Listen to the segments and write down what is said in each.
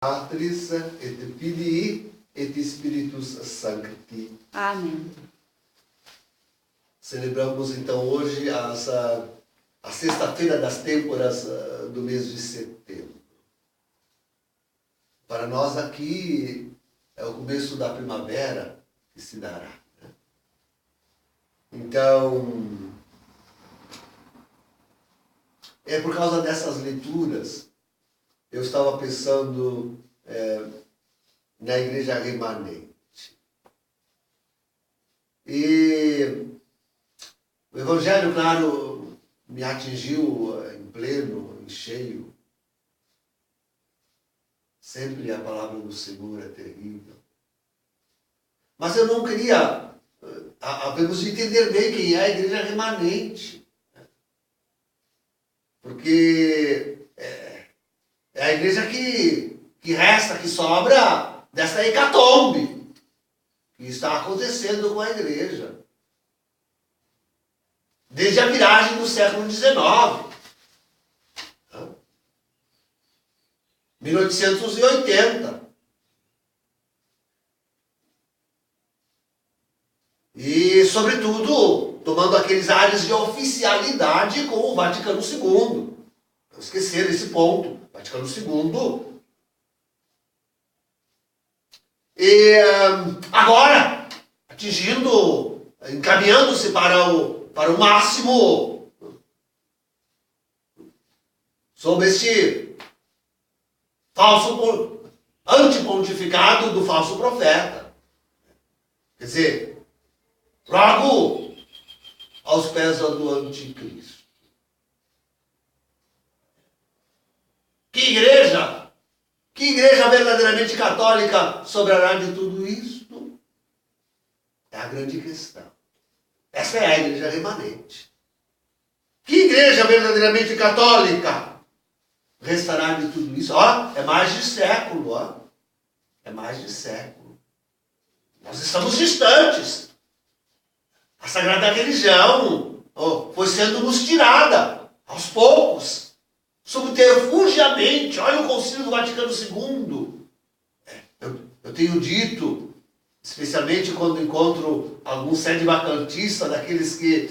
Patris et Filii et Spiritus Sancti. Amém. Celebramos então hoje a sexta-feira das têmporas do mês de setembro. Para nós aqui é o começo da primavera que se dará. Né? Então, é por causa dessas leituras, eu estava pensando na igreja remanente. E o Evangelho, claro, me atingiu em pleno, em cheio. Sempre a palavra do Senhor é terrível. Mas eu não queria, temos de entender bem quem é a igreja remanente. Porque é a igreja que resta, que sobra dessa hecatombe que está acontecendo com a igreja. Desde a viragem do século XIX. 1880. E, sobretudo, tomando aqueles ares de oficialidade com o Vaticano II. Não esquecer esse ponto. Vaticano II. E agora, encaminhando-se para o máximo, sob este falso antipontificado do falso profeta. Quer dizer, logo aos pés do anticristo. Que igreja verdadeiramente católica sobrará de tudo isso? É a grande questão. Essa é a igreja remanente. Que igreja verdadeiramente católica restará de tudo isso? É mais de século, É mais de século. Nós estamos distantes. A sagrada religião foi sendo nos tirada, aos poucos, subterfugiamente. Olha o Concílio do Vaticano II. Eu tenho dito, especialmente quando encontro algum sedevacantista, daqueles que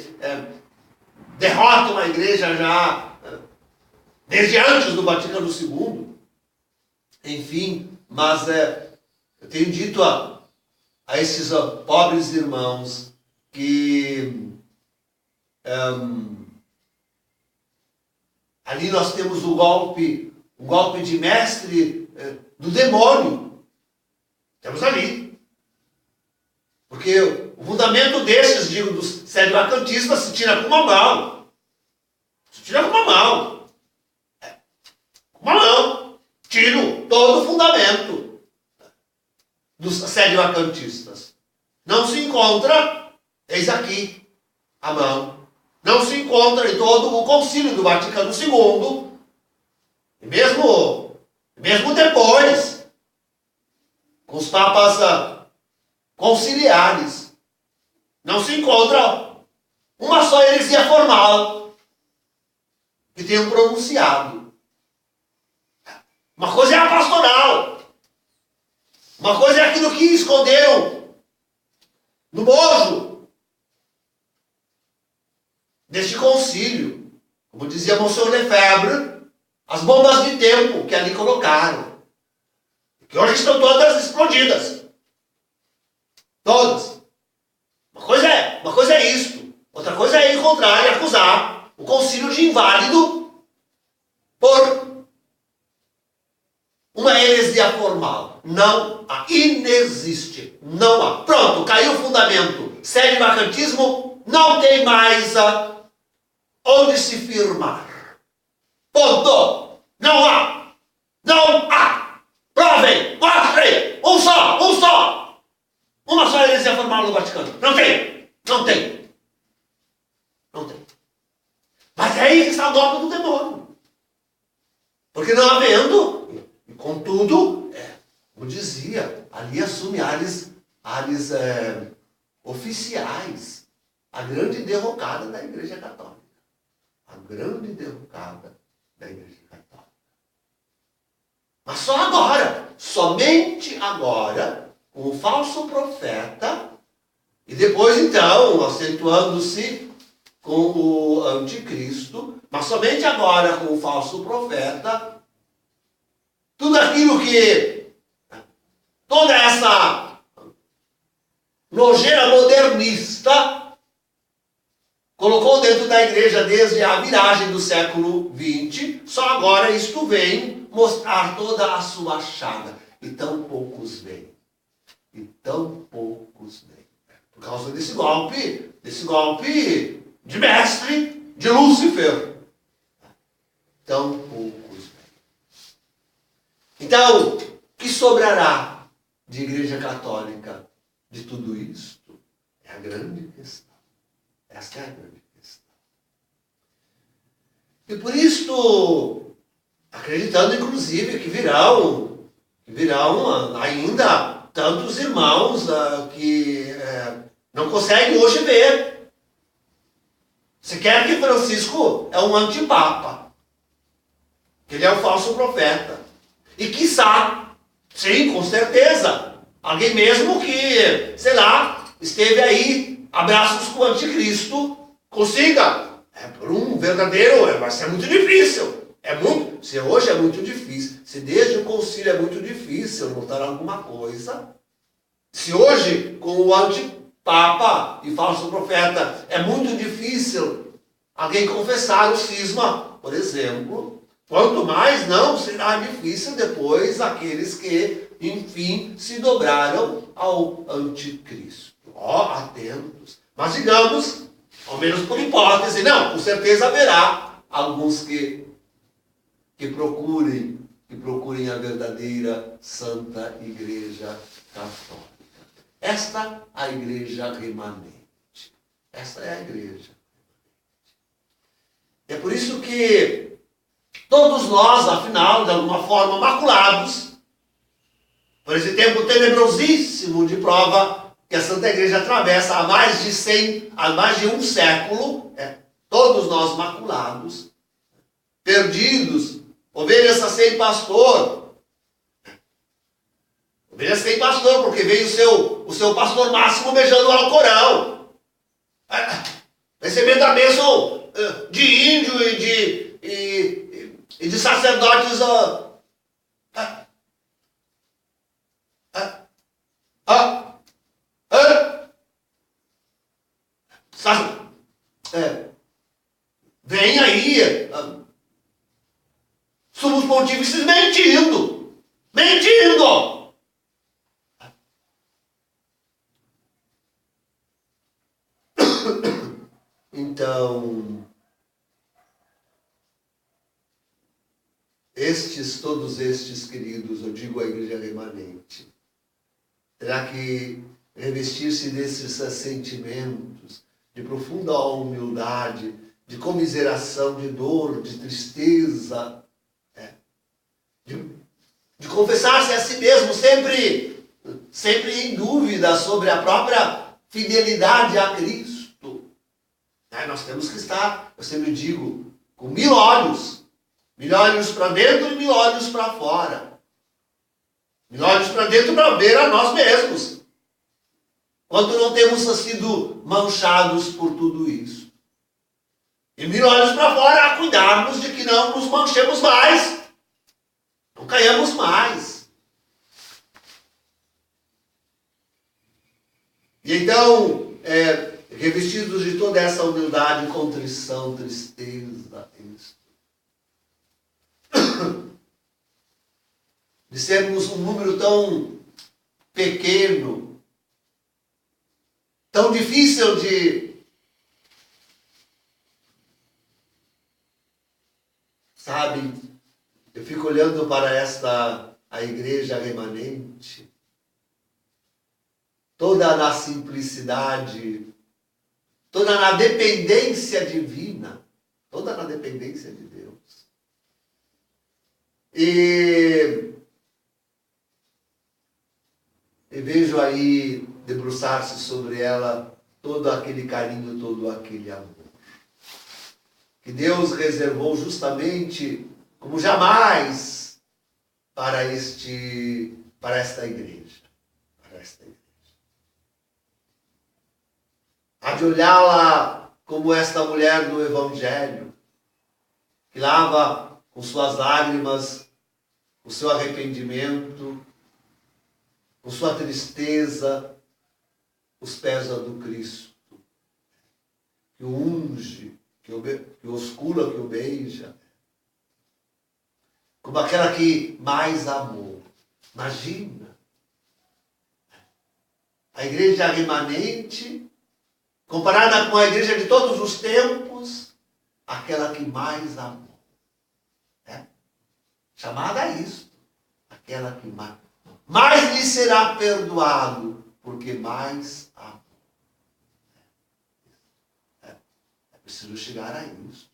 derrotam a igreja já desde antes do Vaticano II. Enfim, mas eu tenho dito a esses pobres irmãos que ali nós temos um golpe de mestre do demônio. Temos ali. Porque o fundamento desses, dos sedevacantistas, se tira com uma mão. Se tira com uma mão. Com uma mão. Tiro todo o fundamento dos sedevacantistas. Não se encontra, eis aqui, a mão. Não se encontra em todo o Concílio do Vaticano II. E mesmo depois, com os papas conciliares, não se encontra uma só heresia formal que tenham pronunciado. Uma coisa é a pastoral. Uma coisa é aquilo que esconderam no bojo deste concílio. Como dizia Monsenhor Lefebvre, as bombas de tempo que ali colocaram. Que hoje estão todas explodidas. Todas. Uma coisa é isto. Outra coisa é encontrar e acusar o concílio de inválido por uma heresia formal. Não há. Inexiste. Não há. Pronto, caiu o fundamento. Sedevacantismo não tem mais onde se firmar. Ponto. Não há. Não há. Provem, mostrem, um só. Uma só heresia formal no Vaticano. Não tem. Mas é aí que está o golpe do demônio. Porque não havendo, e contudo, como dizia, ali assume ares oficiais. A grande derrocada da Igreja Católica. A grande derrocada da Igreja Católica. Mas só agora. somente agora, com o falso profeta, e depois então, acentuando-se com o anticristo, mas somente agora com o falso profeta, tudo aquilo que, toda essa nojeira modernista colocou dentro da igreja desde a viragem do século XX, só agora isto vem mostrar toda a sua chaga. E tão poucos vêm. E tão poucos vêm. Por causa desse golpe de mestre, de Lúcifer. Tão poucos vêm. Então, o que sobrará de igreja católica de tudo isto? É a grande questão. Esta é a grande questão. E por isto, acreditando inclusive que virão ainda tantos irmãos que não conseguem hoje ver. Se quer que Francisco é um antipapa, que ele é um falso profeta. E quiçá, sim, com certeza, alguém mesmo que, sei lá, esteve aí, abraços com o anticristo, consiga. Por um verdadeiro, vai ser muito difícil. Se hoje é muito difícil, se desde o concílio é muito difícil notar alguma coisa, se hoje, com o antipapa e falso profeta, é muito difícil alguém confessar o cisma, por exemplo, quanto mais não será difícil depois aqueles que, enfim, se dobraram ao anticristo. Atentos. Mas digamos, ao menos por hipótese, não, com certeza haverá alguns que procurem a verdadeira Santa Igreja Católica. Esta é a igreja remanente. Esta é a igreja. É por isso que todos nós, afinal, de alguma forma, maculados, por esse tempo tenebrosíssimo de prova que a Santa Igreja atravessa há mais de um século, todos nós maculados, perdidos, ovelhas sem pastor. Ovelhas sem pastor, porque veio o seu pastor máximo beijando o Alcorão. Recebendo a bênção de índio e de sacerdotes. Vem aí sumos pontífices mentindo. Então, todos estes queridos, eu digo a igreja remanente, terá que revestir-se desses sentimentos de profunda humildade, de comiseração, de dor, de tristeza, de confessar-se a si mesmo, sempre em dúvida sobre a própria fidelidade a Cristo. Nós temos que estar, eu sempre digo, com 1000 olhos para dentro e 1000 olhos para fora. 1000 olhos para dentro para ver a nós mesmos, quanto não temos sido manchados por tudo isso. E 1000 olhos para fora a cuidarmos de que não nos manchemos mais, não caiamos mais. E então, revestidos de toda essa humildade, contrição, tristeza, de sermos um número tão pequeno, tão difícil de, sabe, eu fico olhando para a igreja remanente, toda na simplicidade, toda na dependência divina, toda na dependência de Deus. E vejo aí debruçar-se sobre ela todo aquele carinho, todo aquele amor. Que Deus reservou justamente como jamais para esta igreja. Para esta igreja. Há de olhá-la como esta mulher do Evangelho, que lava com suas lágrimas, com seu arrependimento, com sua tristeza, os pés do Cristo, que o unge, que o oscula, que o beija, como aquela que mais amou. Imagina, a igreja remanente, comparada com a igreja de todos os tempos, aquela que mais amou. Chamada a isso, aquela que mais lhe será perdoado, porque mais amou. É preciso chegar a isso.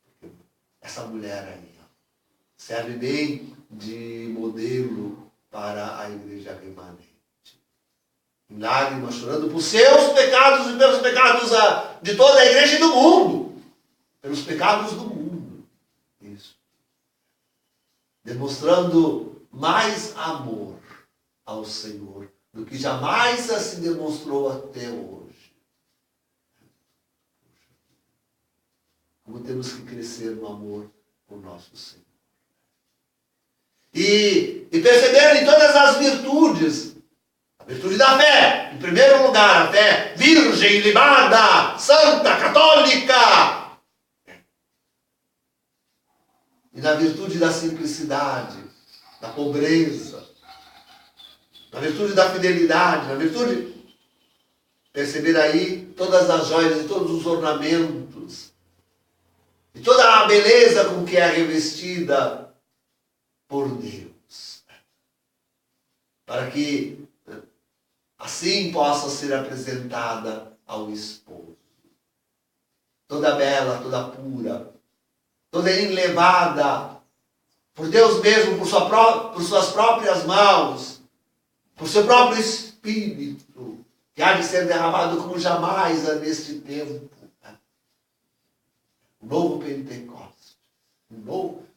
Porque essa mulher aí serve bem de modelo para a igreja remanente. Em lágrimas, chorando por seus pecados e pelos pecados de toda a igreja e do mundo. Pelos pecados do mundo. Isso. Demonstrando mais amor ao Senhor do que jamais se demonstrou até hoje. Como temos que crescer no amor por nosso Senhor. E perceber em todas as virtudes, a virtude da fé, em primeiro lugar, a fé virgem, ilibada, santa, católica. E na virtude da simplicidade, da pobreza, na virtude da fidelidade, na virtude, perceber aí todas as joias e todos os ornamentos, e toda a beleza com que é revestida por Deus. Para que assim possa ser apresentada ao esposo. Toda bela, toda pura, toda enlevada por Deus mesmo, por suas próprias mãos, por seu próprio Espírito, que há de ser derramado como jamais neste tempo. Um novo Pentecostes.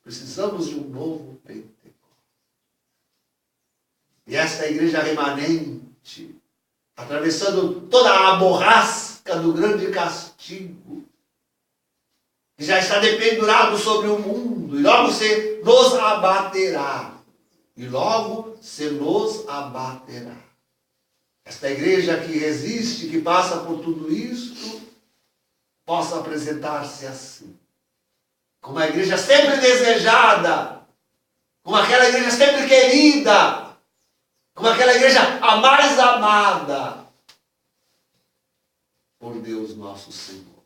Precisamos de um novo Pentecostes. E esta igreja remanente, atravessando toda a borrasca do grande castigo, que já está dependurado sobre o mundo, e logo se nos abaterá. E logo se nos abaterá. Esta igreja que resiste, que passa por tudo isto, possa apresentar-se assim. Como a igreja sempre desejada, como aquela igreja sempre querida, como aquela igreja a mais amada por Deus nosso Senhor,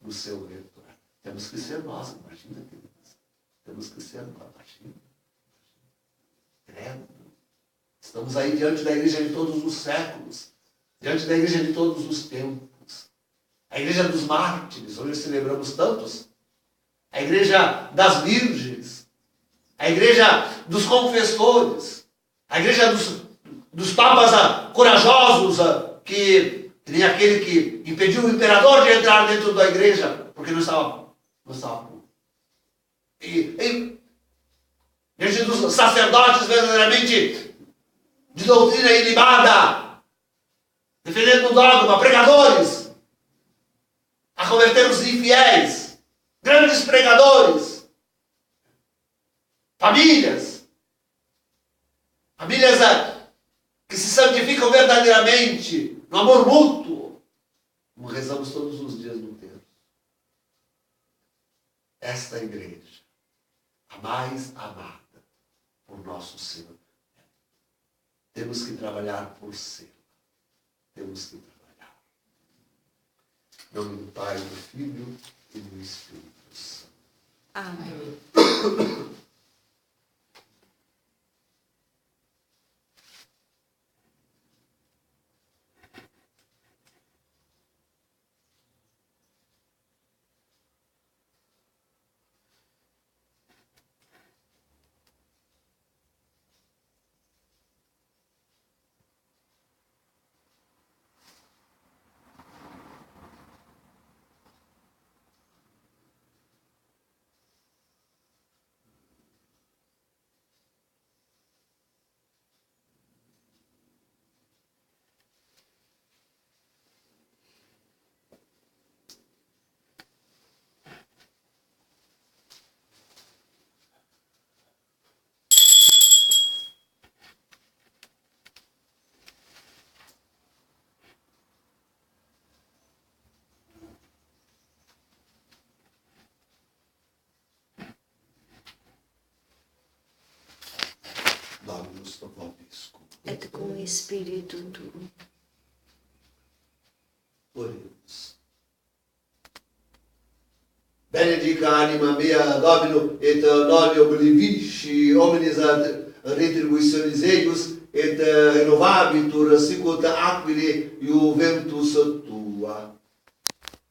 no seu retorno. Temos que ser nós, imagina, queridos. Temos que ser nós, imagina. Credo. Estamos aí diante da igreja de todos os séculos, diante da igreja de todos os tempos. A igreja dos mártires, hoje celebramos tantos. A igreja das virgens. A igreja dos confessores. A igreja dos papas corajosos, que nem aquele que impediu o imperador de entrar dentro da igreja, porque não estava puro. E diante dos sacerdotes verdadeiramente de doutrina ilibada, defendendo o dogma, pregadores, a converter os infiéis, grandes pregadores, famílias que se santificam verdadeiramente no amor mútuo, como rezamos todos os dias no terço. Esta igreja, a mais amada por nosso Senhor. Temos que trabalhar por ser. Temos que trabalhar. Em nome do Pai, do Filho e do Espírito Santo. Amém. Dominus vobiscum. Et cum spiritu tuo. Oremos. Benedica anima mea Domino et noli oblivici omnes ad retributionis eius et renovabitur sicut aquile iuventus tua.